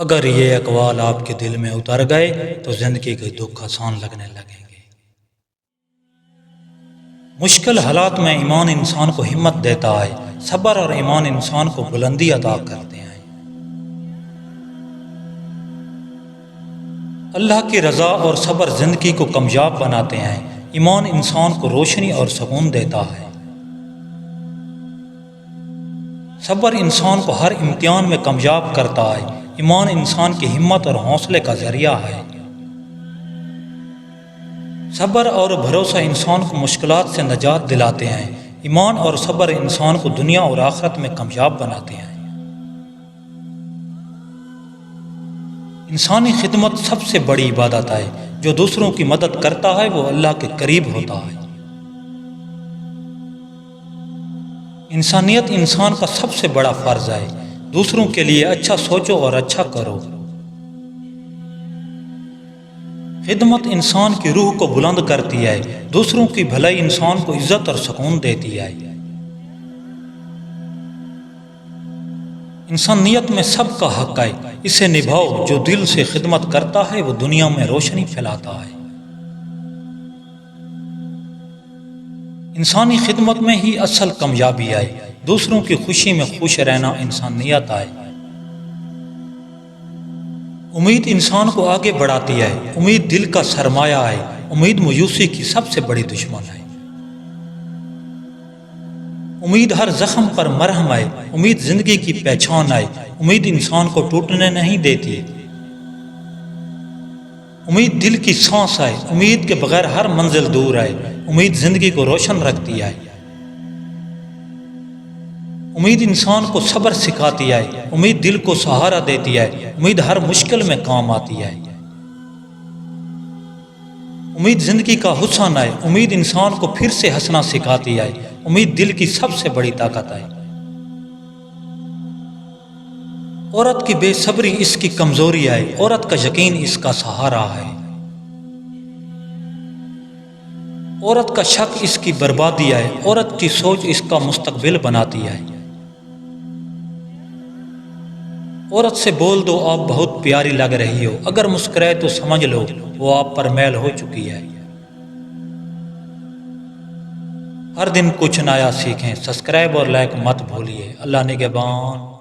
اگر یہ اقوال آپ کے دل میں اتر گئے تو زندگی کے دکھ آسان لگنے لگیں گے۔ مشکل حالات میں ایمان انسان کو ہمت دیتا ہے، صبر اور ایمان انسان کو بلندی عطا کرتے ہیں۔ اللہ کی رضا اور صبر زندگی کو کامیاب بناتے ہیں۔ ایمان انسان کو روشنی اور سکون دیتا ہے۔ صبر انسان کو ہر امتحان میں کامیاب کرتا ہے۔ ایمان انسان کی ہمت اور حوصلے کا ذریعہ ہے۔ صبر اور بھروسہ انسان کو مشکلات سے نجات دلاتے ہیں۔ ایمان اور صبر انسان کو دنیا اور آخرت میں کامیاب بناتے ہیں۔ انسانی خدمت سب سے بڑی عبادت ہے۔ جو دوسروں کی مدد کرتا ہے وہ اللہ کے قریب ہوتا ہے۔ انسانیت انسان کا سب سے بڑا فرض ہے۔ دوسروں کے لیے اچھا سوچو اور اچھا کرو۔ خدمت انسان کی روح کو بلند کرتی ہے۔ دوسروں کی بھلائی انسان کو عزت اور سکون دیتی ہے۔ انسانیت میں سب کا حق ہے، اسے نبھاؤ۔ جو دل سے خدمت کرتا ہے وہ دنیا میں روشنی پھیلاتا ہے۔ انسانی خدمت میں ہی اصل کامیابی ہے۔ دوسروں کی خوشی میں خوش رہنا انسانیت ہے۔ امید انسان کو آگے بڑھاتی ہے۔ امید دل کا سرمایہ ہے۔ امید مایوسی کی سب سے بڑی دشمن ہے۔ امید ہر زخم پر مرہم ہے۔ امید زندگی کی پہچان ہے۔ امید انسان کو ٹوٹنے نہیں دیتی۔ امید دل کی سانس ہے۔ امید کے بغیر ہر منزل دور ہے۔ امید زندگی کو روشن رکھتی ہے۔ امید انسان کو صبر سکھاتی ہے۔ امید دل کو سہارا دیتی ہے۔ امید ہر مشکل میں کام آتی ہے۔ امید زندگی کا حسن ہے۔ امید انسان کو پھر سے ہنسنا سکھاتی ہے۔ امید دل کی سب سے بڑی طاقت ہے۔ عورت کی بے صبری اس کی کمزوری ہے۔ عورت کا یقین اس کا سہارا ہے۔ عورت کا شک اس کی بربادی ہے۔ عورت کی سوچ اس کا مستقبل بناتی ہے۔ عورت سے بول دو آپ بہت پیاری لگ رہی ہو، اگر مسکرائے تو سمجھ لو وہ آپ پر میل ہو چکی ہے۔ ہر دن کچھ نیا سیکھیں۔ سبسکرائب اور لائک مت بھولیے۔ اللہ نگہبان۔